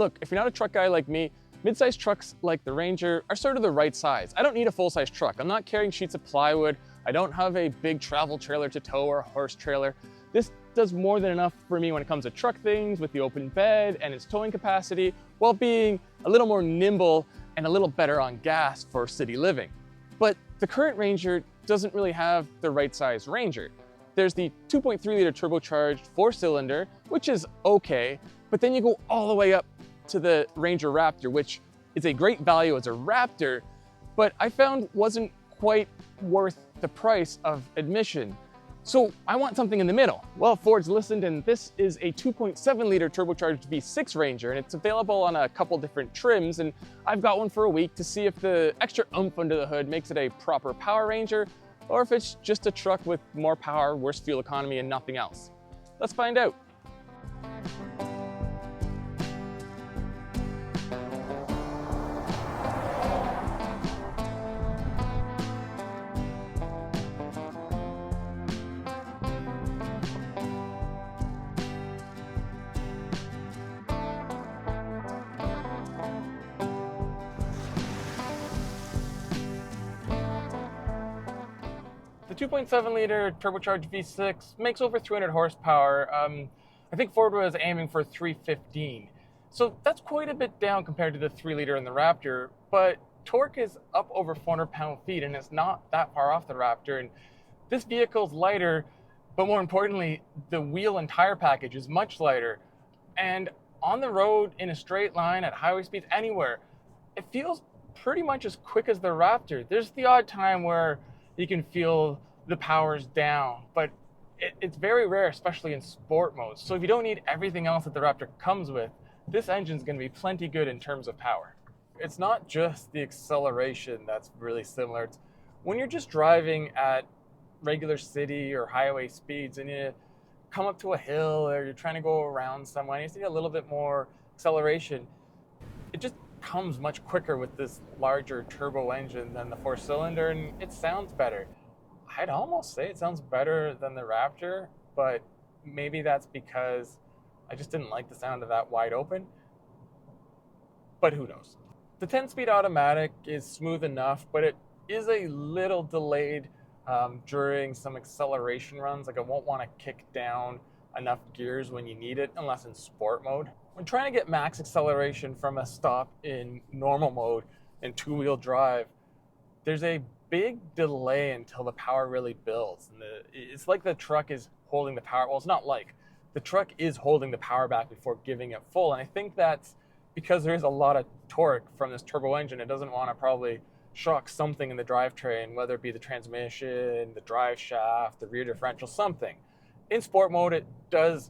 look, if you're not a truck guy like me, mid-sized trucks like the Ranger are sort of the right size. I don't need a full-size truck. I'm not carrying sheets of plywood. I don't have a big travel trailer to tow or a horse trailer. This does more than enough for me when it comes to truck things with the open bed and its towing capacity, while being a little more nimble and a little better on gas for city living. But the current Ranger doesn't really have the right size Ranger. There's the 2.3 liter turbocharged 4-cylinder, which is okay, but then you go all the way up to the Ranger Raptor, which is a great value as a Raptor, but I found wasn't quite worth the price of admission. So I want something in the middle. Well, Ford's listened, and this is a 2.7 liter turbocharged V6 Ranger, and it's available on a couple different trims, and I've got one for a week to see if the extra oomph under the hood makes it a proper Power Ranger, or if it's just a truck with more power, worse fuel economy, and nothing else. Let's find out. The 2.7 liter turbocharged V6 makes over 300 horsepower. I think Ford was aiming for 315. So that's quite a bit down compared to the 3 liter in the Raptor, but torque is up over 400 pound-feet, and it's not that far off the Raptor. And this vehicle's lighter, but more importantly, the wheel and tire package is much lighter. And on the road, in a straight line, at highway speeds, anywhere, it feels pretty much as quick as the Raptor. There's the odd time where you can feel the power's down, but it's very rare, especially in sport modes. So if you don't need everything else that the Raptor comes with, this engine's gonna be plenty good in terms of power. It's not just the acceleration that's really similar. It's when you're just driving at regular city or highway speeds and you come up to a hill or you're trying to go around somewhere and you see a little bit more acceleration, it just comes much quicker with this larger turbo engine than the 4-cylinder, and it sounds better. I'd almost say it sounds better than the Raptor, but maybe that's because I just didn't like the sound of that wide open, but who knows. The 10-speed automatic is smooth enough, but it is a little delayed during some acceleration runs. Like, I won't want to kick down enough gears when you need it, unless in sport mode. When trying to get max acceleration from a stop in normal mode in two-wheel drive, there's a big delay until the power really builds. And it's like the truck is holding the power. Well, it's not like. The truck is holding the power back before giving it full. And I think that's because there is a lot of torque from this turbo engine. It doesn't want to probably shock something in the drivetrain, whether it be the transmission, the drive shaft, the rear differential, something. In sport mode, it does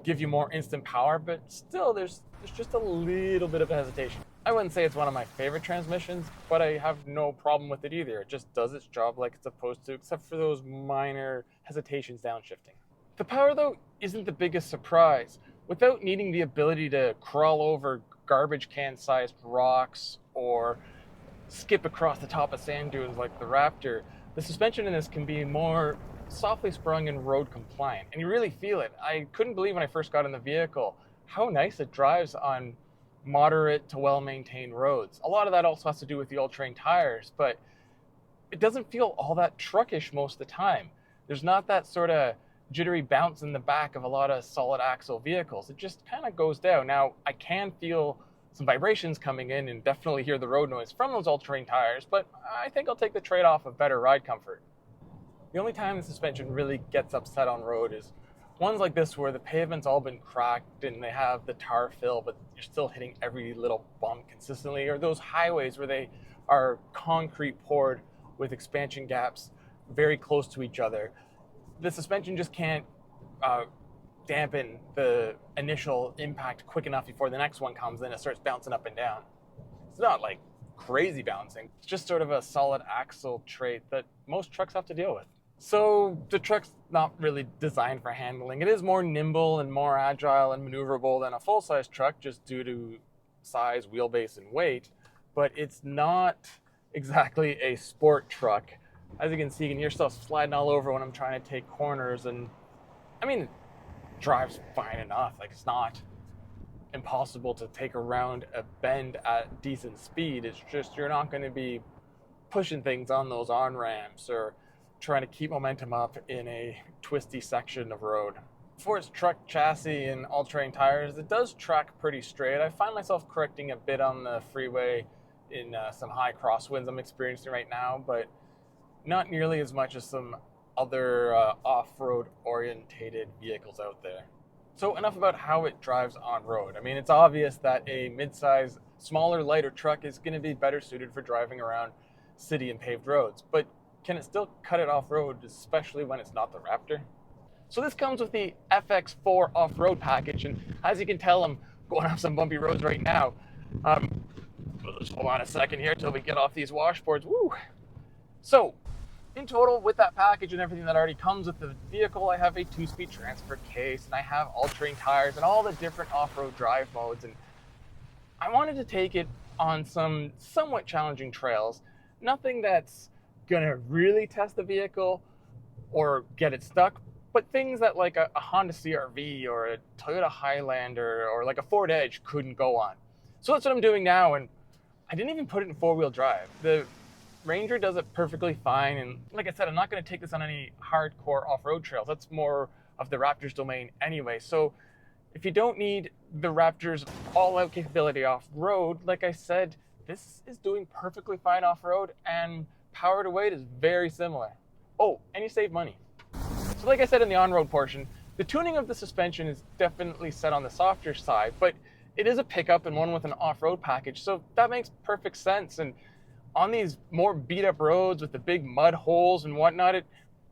give you more instant power, but still there's just a little bit of hesitation. I wouldn't say it's one of my favorite transmissions, but I have no problem with it either. It just does its job like it's supposed to, except for those minor hesitations downshifting. The power, though, isn't the biggest surprise. Without needing the ability to crawl over garbage can-sized rocks or skip across the top of sand dunes like the Raptor, the suspension in this can be more softly sprung and road compliant, and you really feel it. I couldn't believe when I first got in the vehicle how nice it drives on moderate to well-maintained roads. A lot of that also has to do with the all-terrain tires, but it doesn't feel all that truckish most of the time. There's not that sort of jittery bounce in the back of a lot of solid axle vehicles. It just kind of goes down. Now, I can feel some vibrations coming in and definitely hear the road noise from those all-terrain tires, but I think I'll take the trade-off of better ride comfort. The only time the suspension really gets upset on road is ones like this where the pavement's all been cracked and they have the tar fill, but you're still hitting every little bump consistently, or those highways where they are concrete poured with expansion gaps very close to each other. The suspension just can't dampen the initial impact quick enough before the next one comes in. It starts bouncing up and down. It's not like crazy bouncing. It's just sort of a solid axle trait that most trucks have to deal with. So the truck's not really designed for handling. It is more nimble and more agile and maneuverable than a full-size truck just due to size, wheelbase, and weight, but it's not exactly a sport truck. As you can see, you can hear stuff sliding all over when I'm trying to take corners, and I mean, it drives fine enough. Like, it's not impossible to take around a bend at decent speed. It's just you're not going to be pushing things on those on-ramps or trying to keep momentum up in a twisty section of road. For its truck chassis and all-terrain tires, it does track pretty straight. I find myself correcting a bit on the freeway in some high crosswinds I'm experiencing right now, but not nearly as much as some other off-road orientated vehicles out there. So enough about how it drives on road. I mean, it's obvious that a mid-size, smaller, lighter truck is going to be better suited for driving around city and paved roads, but can it still cut it off-road, especially when it's not the Raptor? So this comes with the FX4 off-road package, and as you can tell, I'm going off some bumpy roads right now. Just hold on a second here till we get off these washboards. Woo! So, in total, with that package and everything that already comes with the vehicle, I have a 2-speed transfer case, and I have all-terrain tires and all the different off-road drive modes, and I wanted to take it on some somewhat challenging trails. Nothing that's gonna really test the vehicle or get it stuck, but things that like a Honda CR-V or a Toyota Highlander or like a Ford Edge couldn't go on. So that's what I'm doing now, and I didn't even put it in 4-wheel drive. The Ranger does it perfectly fine, and like I said, I'm not going to take this on any hardcore off-road trails. That's more of the Raptor's domain anyway. So if you don't need the Raptor's all-out capability off-road, like I said, this is doing perfectly fine off-road, and power to weight is very similar. Oh, and you save money. So like I said in the on-road portion, the tuning of the suspension is definitely set on the softer side, but it is a pickup and one with an off-road package, so that makes perfect sense. And on these more beat-up roads with the big mud holes and whatnot, it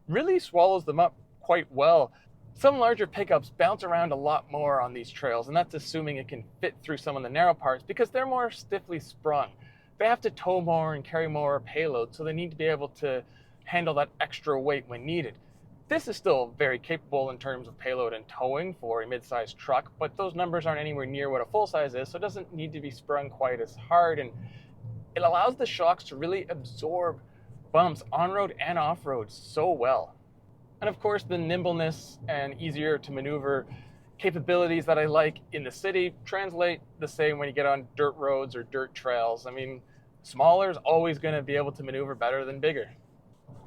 really swallows them up quite well. Some larger pickups bounce around a lot more on these trails, and that's assuming it can fit through some of the narrow parts because they're more stiffly sprung. They have to tow more and carry more payload, so they need to be able to handle that extra weight when needed. This is still very capable in terms of payload and towing for a mid-sized truck, but those numbers aren't anywhere near what a full-size is, so it doesn't need to be sprung quite as hard, and it allows the shocks to really absorb bumps on-road and off-road so well. And of course, the nimbleness and easier to maneuver capabilities that I like in the city translate the same when you get on dirt roads or dirt trails. I mean, smaller is always going to be able to maneuver better than bigger.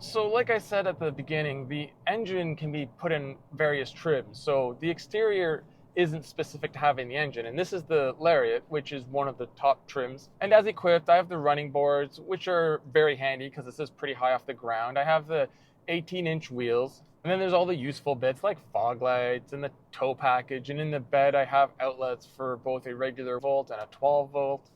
So like I said at the beginning, the engine can be put in various trims. So the exterior isn't specific to having the engine, and this is the Lariat, which is one of the top trims. And as equipped, I have the running boards, which are very handy because this is pretty high off the ground. I have the 18-inch wheels, and then there's all the useful bits like fog lights and the tow package, and in the bed I have outlets for both a regular volt and a 12 volt.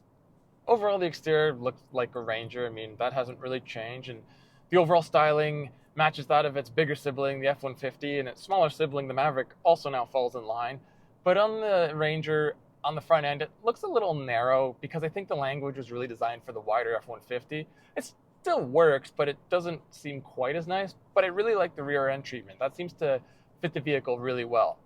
Overall, the exterior looks like a Ranger. I mean, that hasn't really changed, and the overall styling matches that of its bigger sibling, the F-150, and its smaller sibling, the Maverick, also now falls in line. But on the Ranger, on the front end, it looks a little narrow because I think the language was really designed for the wider F-150. It still works, but it doesn't seem quite as nice. But I really like the rear end treatment. That seems to fit the vehicle really well.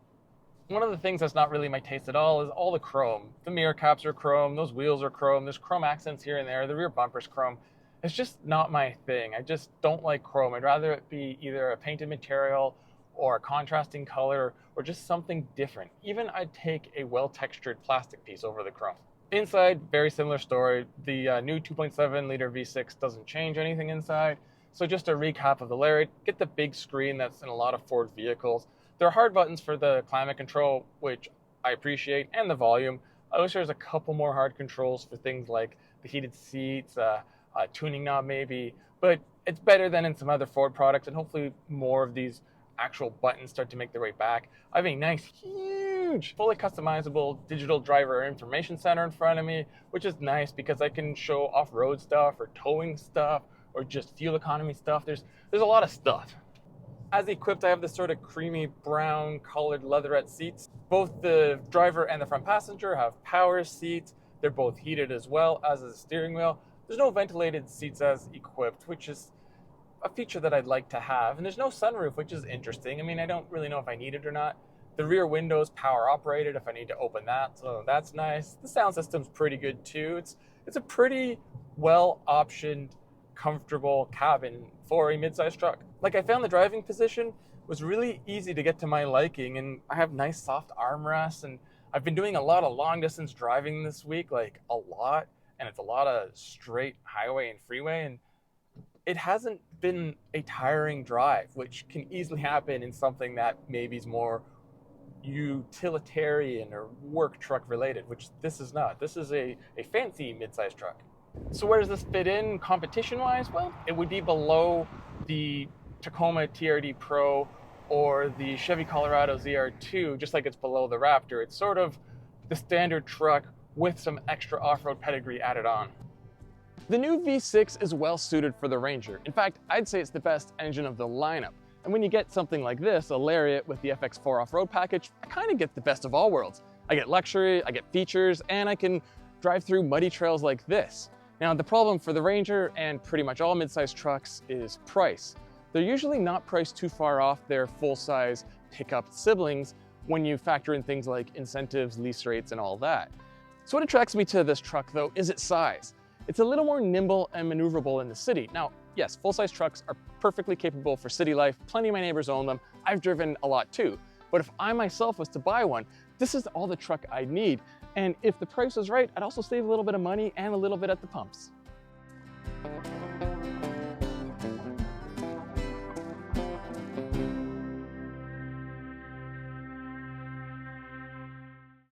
One of the things that's not really my taste at all is all the chrome. The mirror caps are chrome, those wheels are chrome, there's chrome accents here and there, the rear bumper's chrome. It's just not my thing. I just don't like chrome. I'd rather it be either a painted material or a contrasting color or just something different. Even I'd take a well-textured plastic piece over the chrome. Inside, very similar story. The new 2.7 liter V6 doesn't change anything inside. So just a recap of the Lariat, get the big screen that's in a lot of Ford vehicles. There are hard buttons for the climate control, which I appreciate, and the volume. I wish there's a couple more hard controls for things like the heated seats, tuning knob maybe, but it's better than in some other Ford products, and hopefully more of these actual buttons start to make their way back. I have a nice, huge, fully customizable digital driver information center in front of me, which is nice because I can show off-road stuff or towing stuff or just fuel economy stuff. There's a lot of stuff. As equipped, I have this sort of creamy brown colored leatherette seats. Both the driver and the front passenger have power seats. They're both heated as well, as is the steering wheel. There's no ventilated seats as equipped, which is a feature that I'd like to have. And there's no sunroof, which is interesting. I mean, I don't really know if I need it or not. The rear window's power operated if I need to open that, so that's nice. The sound system's pretty good too. It's a pretty well optioned, comfortable cabin for a mid-sized truck. Like, I found the driving position was really easy to get to my liking, and I have nice soft armrests, and I've been doing a lot of long distance driving this week, like a lot, and it's a lot of straight highway and freeway, and it hasn't been a tiring drive, which can easily happen in something that maybe is more utilitarian or work truck related, which this is not. This is a fancy mid-sized truck. So where does this fit in competition wise? Well, it would be below the Tacoma TRD Pro or the Chevy Colorado ZR2, just like it's below the Raptor. It's sort of the standard truck with some extra off-road pedigree added on. The new V6 is well suited for the Ranger. In fact, I'd say it's the best engine of the lineup. And when you get something like this, a Lariat with the FX4 off-road package, I kind of get the best of all worlds. I get luxury, I get features, and I can drive through muddy trails like this. Now, the problem for the Ranger and pretty much all mid-sized trucks is price. They're usually not priced too far off their full-size pickup siblings when you factor in things like incentives, lease rates, and all that. So what attracts me to this truck, though, is its size. It's a little more nimble and maneuverable in the city. Now, yes, full-size trucks are perfectly capable for city life. Plenty of my neighbors own them. I've driven a lot too. But if I myself was to buy one, this is all the truck I'd need. And if the price was right, I'd also save a little bit of money and a little bit at the pumps.